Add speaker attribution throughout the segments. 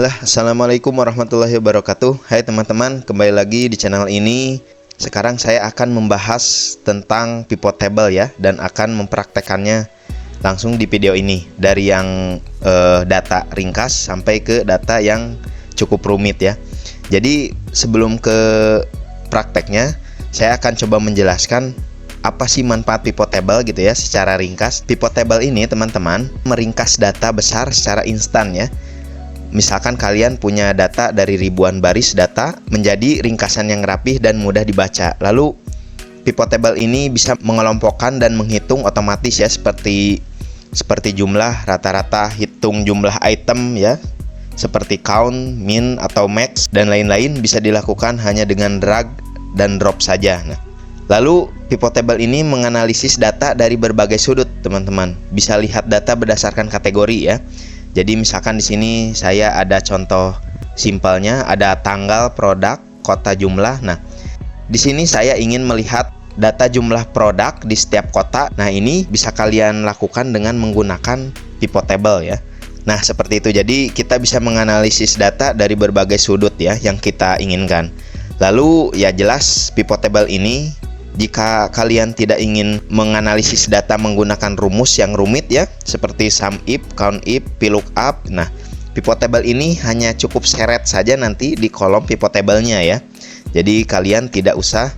Speaker 1: Assalamualaikum warahmatullahi wabarakatuh. Hai teman-teman, kembali lagi di channel ini. Sekarang saya akan membahas tentang pivot table ya, dan akan mempraktekannya langsung di video ini. Dari yang data ringkas sampai ke data yang cukup rumit ya. Jadi sebelum ke prakteknya, saya akan coba menjelaskan apa sih manfaat pivot table gitu ya secara ringkas. Pivot table ini teman-teman meringkas data besar secara instan ya. Misalkan kalian punya data dari ribuan baris data menjadi ringkasan yang rapih dan mudah dibaca. Lalu pivot table ini bisa mengelompokkan dan menghitung otomatis ya, seperti jumlah, rata-rata, hitung jumlah item ya, seperti count, min atau max dan lain-lain bisa dilakukan hanya dengan drag dan drop saja. Nah, lalu pivot table ini menganalisis data dari berbagai sudut, teman-teman. Bisa lihat data berdasarkan kategori ya. Jadi misalkan di sini saya ada contoh simpelnya, ada tanggal, produk, kota, jumlah. Nah, di sini saya ingin melihat data jumlah produk di setiap kota. Nah, ini bisa kalian lakukan dengan menggunakan pivot table ya. Nah, seperti itu. Jadi kita bisa menganalisis data dari berbagai sudut ya yang kita inginkan. Lalu ya jelas pivot table ini, jika kalian tidak ingin menganalisis data menggunakan rumus yang rumit ya, seperti sum if, count if, VLOOKUP. Nah, pivot table ini hanya cukup seret saja nanti di kolom pivot table-nya ya. Jadi kalian tidak usah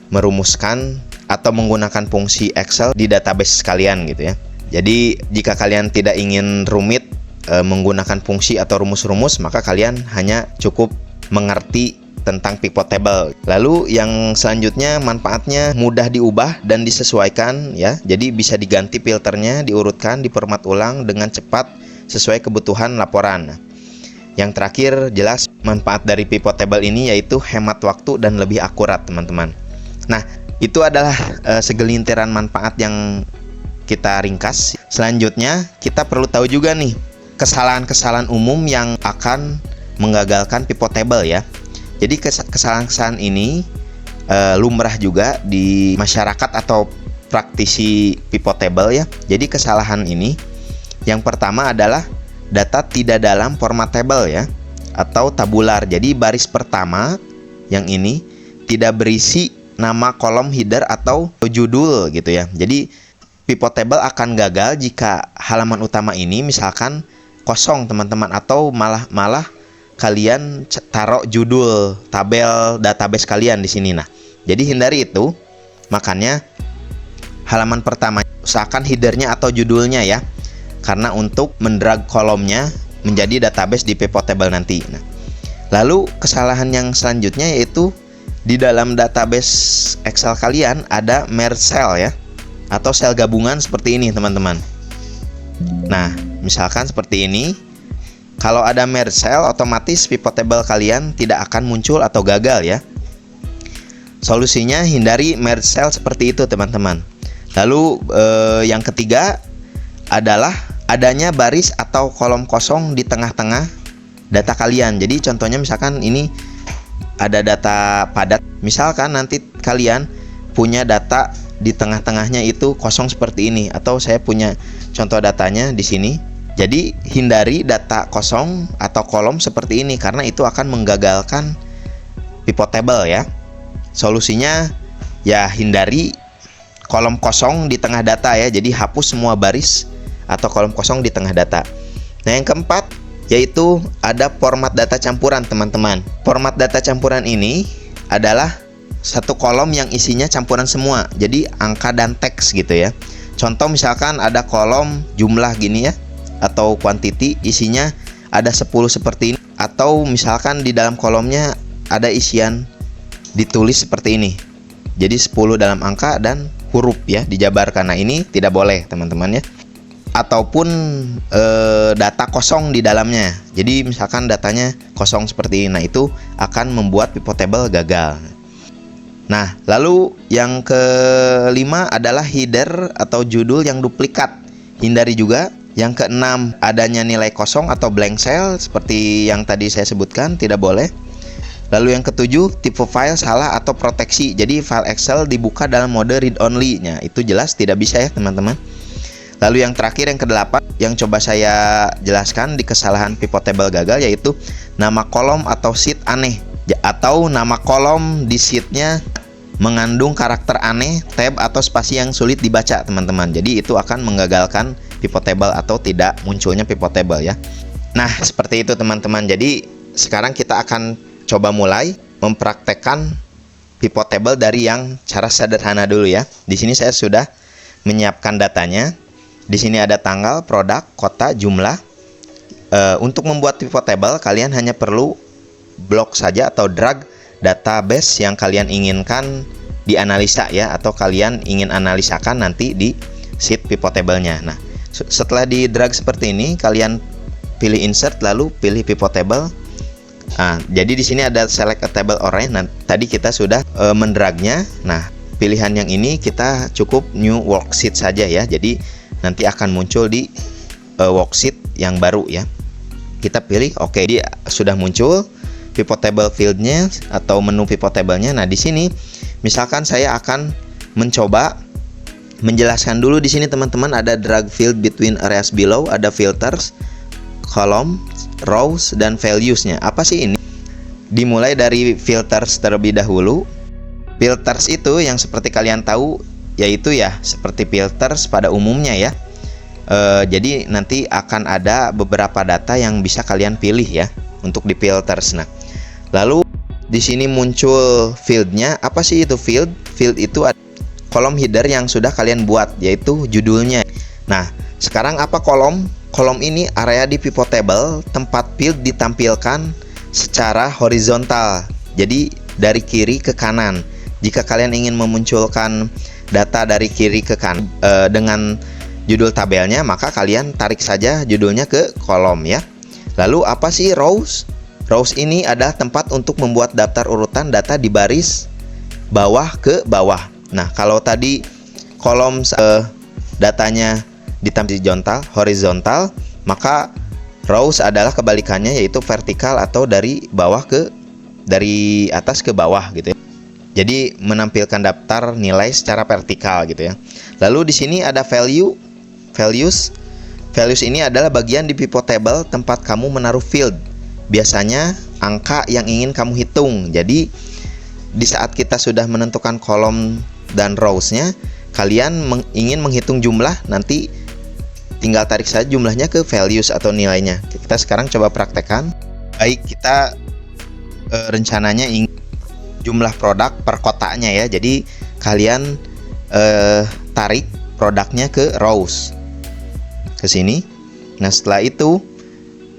Speaker 1: merumuskan atau menggunakan fungsi Excel di database kalian gitu ya. Jadi jika kalian tidak ingin rumit menggunakan fungsi atau rumus-rumus, maka kalian hanya cukup mengerti tentang pivot table. Lalu yang selanjutnya, manfaatnya mudah diubah dan disesuaikan ya. Jadi bisa diganti filternya, diurutkan, diformat ulang dengan cepat sesuai kebutuhan laporan. Yang terakhir, jelas manfaat dari pivot table ini yaitu hemat waktu dan lebih akurat, teman-teman. Nah, itu adalah segelintiran manfaat yang kita ringkas. Selanjutnya, kita perlu tahu juga nih kesalahan-kesalahan umum yang akan menggagalkan pivot table ya. Jadi kesalahan-kesalahan ini lumrah juga di masyarakat atau praktisi pivot table ya. Jadi kesalahan ini yang pertama adalah data tidak dalam format table ya, atau tabular. Jadi baris pertama yang ini tidak berisi nama kolom header atau judul gitu ya. Jadi pivot table akan gagal jika halaman utama ini misalkan kosong, teman-teman, atau malah kalian taruh judul tabel database kalian di sini. Nah, jadi hindari itu. Makanya halaman pertama usahakan headernya atau judulnya ya, karena untuk mendrag kolomnya menjadi database di pivot table nanti. Nah, lalu kesalahan yang selanjutnya yaitu di dalam database Excel kalian ada merge cell ya, atau sel gabungan seperti ini, teman-teman. Nah, misalkan seperti ini. Kalau ada merge cell, otomatis pivot table kalian tidak akan muncul atau gagal ya. Solusinya hindari merge cell seperti itu, teman-teman. Lalu yang ketiga adalah adanya baris atau kolom kosong di tengah-tengah data kalian. Jadi contohnya misalkan ini ada data padat. Misalkan nanti kalian punya data di tengah-tengahnya itu kosong seperti ini, atau saya punya contoh datanya di sini. Jadi hindari data kosong atau kolom seperti ini karena itu akan menggagalkan pivot table ya. Solusinya ya hindari kolom kosong di tengah data ya. Jadi hapus semua baris atau kolom kosong di tengah data. Nah, yang keempat yaitu ada format data campuran, teman-teman. Format data campuran ini adalah satu kolom yang isinya campuran semua. Jadi angka dan teks gitu ya. Contoh misalkan ada kolom jumlah gini ya, atau quantity, isinya ada 10 seperti ini, atau misalkan di dalam kolomnya ada isian ditulis seperti ini. Jadi 10 dalam angka dan huruf ya dijabarkan. Nah, ini tidak boleh, teman-teman ya. Ataupun data kosong di dalamnya. Jadi misalkan datanya kosong seperti ini. Nah, itu akan membuat pivot table gagal. Nah, lalu yang kelima adalah header atau judul yang duplikat. Hindari juga. Yang keenam, adanya nilai kosong atau blank cell seperti yang tadi saya sebutkan, tidak boleh. Lalu yang ketujuh, tipe file salah atau proteksi. Jadi file Excel dibuka dalam mode read only-nya. Itu jelas tidak bisa ya, teman-teman. Lalu yang terakhir, yang kedelapan, yang coba saya jelaskan di kesalahan pivot table gagal, yaitu nama kolom atau sheet aneh, atau nama kolom di sheetnya mengandung karakter aneh, tab atau spasi yang sulit dibaca teman-teman. Jadi itu akan menggagalkan pivot table atau tidak munculnya pivot table ya. Nah seperti itu teman-teman. Jadi sekarang kita akan coba mulai mempraktekkan pivot table dari yang cara sederhana dulu ya. Di sini saya sudah menyiapkan datanya. Di sini ada tanggal, produk, kota, jumlah. Untuk membuat pivot table kalian hanya perlu blok saja atau drag database yang kalian inginkan dianalisa ya, atau kalian ingin analisakan nanti di sheet pivot table-nya. Nah, setelah di drag seperti ini, kalian pilih insert lalu pilih pivot table. Nah, jadi di sini ada select a table array. Nah, tadi kita sudah mendragnya. Nah, pilihan yang ini kita cukup new worksheet saja ya. Jadi nanti akan muncul di worksheet yang baru ya. Kita pilih oke, dia sudah muncul pivot table field-nya atau menu pivot table-nya. Nah, di sini misalkan saya akan mencoba menjelaskan dulu. Di sini teman-teman ada drag field between areas below, ada filters, column, rows, dan values-nya. Apa sih ini? Dimulai dari filters terlebih dahulu. Filters itu yang seperti kalian tahu yaitu ya seperti filters pada umumnya ya. Jadi nanti akan ada beberapa data yang bisa kalian pilih ya untuk di filters. Nah, lalu di sini muncul field-nya. Apa sih itu field? Field itu ada kolom header yang sudah kalian buat, yaitu judulnya. Nah, sekarang apa kolom? Kolom ini area di pivot table tempat field ditampilkan secara horizontal. Jadi dari kiri ke kanan. Jika kalian ingin memunculkan data dari kiri ke kanan dengan judul tabelnya, maka kalian tarik saja judulnya ke kolom ya. Lalu apa sih rows? Rows ini adalah tempat untuk membuat daftar urutan data di baris bawah ke bawah. Nah, kalau tadi kolom datanya ditampilkan horizontal, maka rows adalah kebalikannya, yaitu vertikal atau dari atas ke bawah gitu ya. Jadi menampilkan daftar nilai secara vertikal gitu ya. Lalu di sini ada values. Values ini adalah bagian di pivot table tempat kamu menaruh field. Biasanya angka yang ingin kamu hitung. Jadi di saat kita sudah menentukan kolom dan rows-nya, kalian ingin menghitung jumlah, nanti tinggal tarik saja jumlahnya ke values atau nilainya. Kita sekarang coba praktekkan. Baik, kita rencananya ingin jumlah produk per kotanya ya. Jadi kalian tarik produknya ke rows ke sini. Nah, setelah itu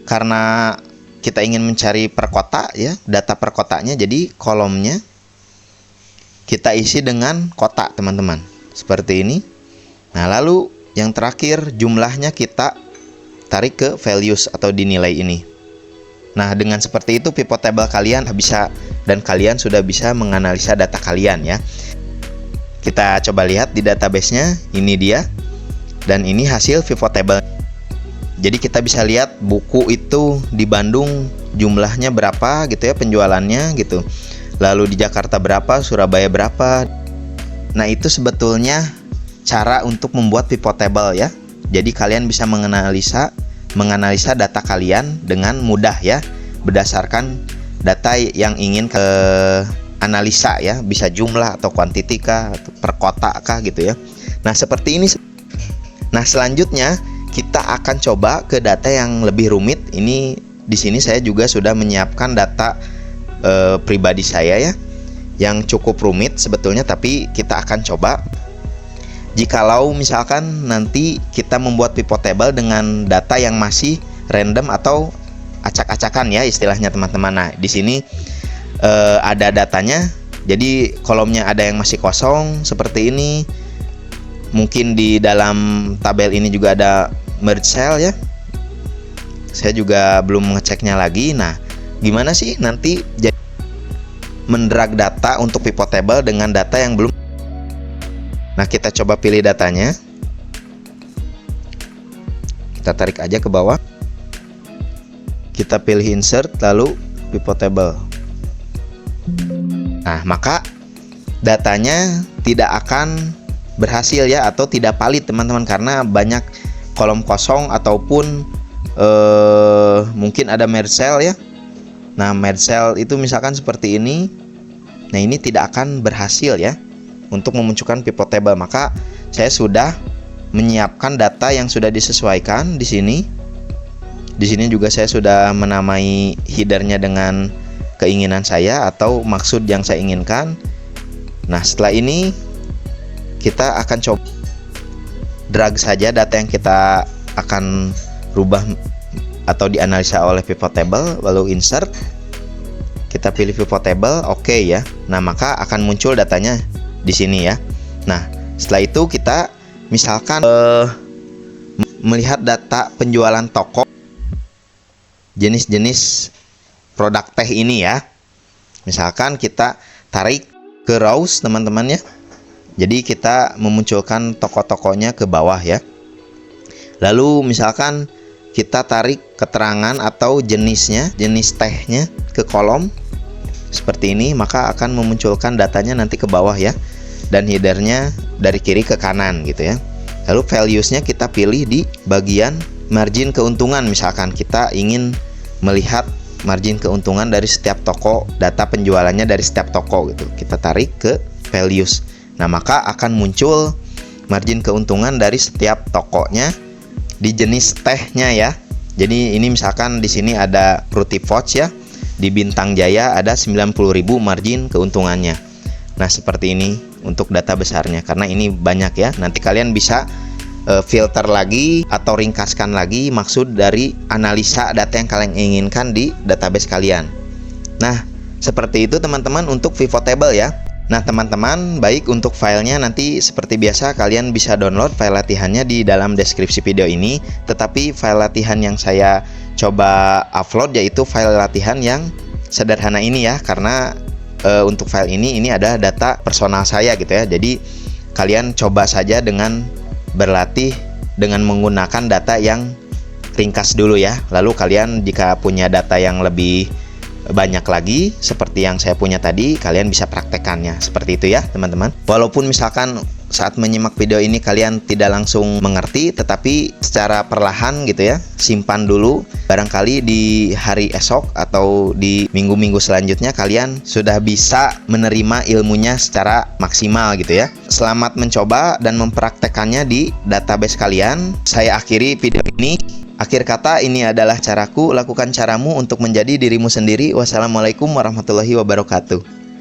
Speaker 1: karena kita ingin mencari per kota ya, data per kotanya, jadi kolomnya kita isi dengan kota teman-teman, seperti ini. Nah, lalu yang terakhir jumlahnya kita tarik ke values atau dinilai ini. Nah, dengan seperti itu pivot table kalian bisa, dan kalian sudah bisa menganalisa data kalian ya. Kita coba lihat di database-nya, ini dia. Dan ini hasil pivot table. Jadi kita bisa lihat buku itu di Bandung jumlahnya berapa gitu ya, penjualannya gitu. Lalu di Jakarta berapa, Surabaya berapa. Nah, itu sebetulnya cara untuk membuat pivot table ya. Jadi kalian bisa menganalisa data kalian dengan mudah ya, berdasarkan data yang ingin ke analisa ya, bisa jumlah atau kuantiti kah, atau per kota kah gitu ya. Nah, seperti ini. Nah, selanjutnya kita akan coba ke data yang lebih rumit. Ini di sini saya juga sudah menyiapkan data pribadi saya ya, yang cukup rumit sebetulnya, tapi kita akan coba. Jikalau misalkan nanti kita membuat pivot table dengan data yang masih random atau acak-acakan ya istilahnya teman-teman. Nah, di sini ada datanya. Jadi kolomnya ada yang masih kosong seperti ini. Mungkin di dalam tabel ini juga ada merge cell ya. Saya juga belum mengeceknya lagi. Nah, gimana sih nanti mendrag data untuk pivot table dengan data yang belum. Nah, kita coba pilih datanya. Kita tarik aja ke bawah. Kita pilih insert lalu pivot table. Nah, maka datanya tidak akan berhasil ya, atau tidak valid teman-teman, karena banyak kolom kosong ataupun mungkin ada merge cell ya. Nah, merge cell itu misalkan seperti ini. Nah, ini tidak akan berhasil ya untuk memunculkan pivot table. Maka saya sudah menyiapkan data yang sudah disesuaikan di sini. Di sini juga saya sudah menamai headernya dengan keinginan saya atau maksud yang saya inginkan. Nah, setelah ini kita akan coba drag saja data yang kita akan rubah atau dianalisa oleh pivot table, lalu insert, kita pilih pivot table, oke ya. Nah, maka akan muncul datanya di sini ya. Nah, setelah itu kita misalkan melihat data penjualan toko jenis-jenis produk teh ini ya. Misalkan kita tarik ke rows teman-teman ya. Jadi kita memunculkan toko-tokonya ke bawah ya. Lalu misalkan kita tarik keterangan atau jenisnya, jenis tehnya ke kolom seperti ini, maka akan memunculkan datanya nanti ke bawah ya. Dan headernya dari kiri ke kanan gitu ya. Lalu values-nya kita pilih di bagian margin keuntungan. Misalkan kita ingin melihat margin keuntungan dari setiap toko, data penjualannya dari setiap toko gitu. Kita tarik ke values. Nah, maka akan muncul margin keuntungan dari setiap tokonya di jenis tehnya ya. Jadi ini misalkan di sini ada Fruity Fudge ya. Di Bintang Jaya ada 90.000 margin keuntungannya. Nah, seperti ini untuk data besarnya karena ini banyak ya. Nanti kalian bisa filter lagi atau ringkaskan lagi maksud dari analisa data yang kalian inginkan di database kalian. Nah, seperti itu teman-teman untuk pivot table ya. Nah, teman-teman, baik untuk filenya nanti seperti biasa kalian bisa download file latihannya di dalam deskripsi video ini. Tetapi file latihan yang saya coba upload yaitu file latihan yang sederhana ini ya. Karena untuk file ini ada data personal saya gitu ya. Jadi kalian coba saja dengan berlatih dengan menggunakan data yang ringkas dulu ya. Lalu kalian jika punya data yang lebih banyak lagi seperti yang saya punya tadi, kalian bisa praktekannya seperti itu ya teman-teman. Walaupun misalkan saat menyimak video ini kalian tidak langsung mengerti, tetapi secara perlahan gitu ya, simpan dulu. Barangkali di hari esok atau di minggu-minggu selanjutnya kalian sudah bisa menerima ilmunya secara maksimal gitu ya. Selamat mencoba dan mempraktekannya di database kalian. Saya akhiri video ini. Akhir kata, ini adalah caraku, lakukan caramu untuk menjadi dirimu sendiri. Wassalamualaikum warahmatullahi wabarakatuh.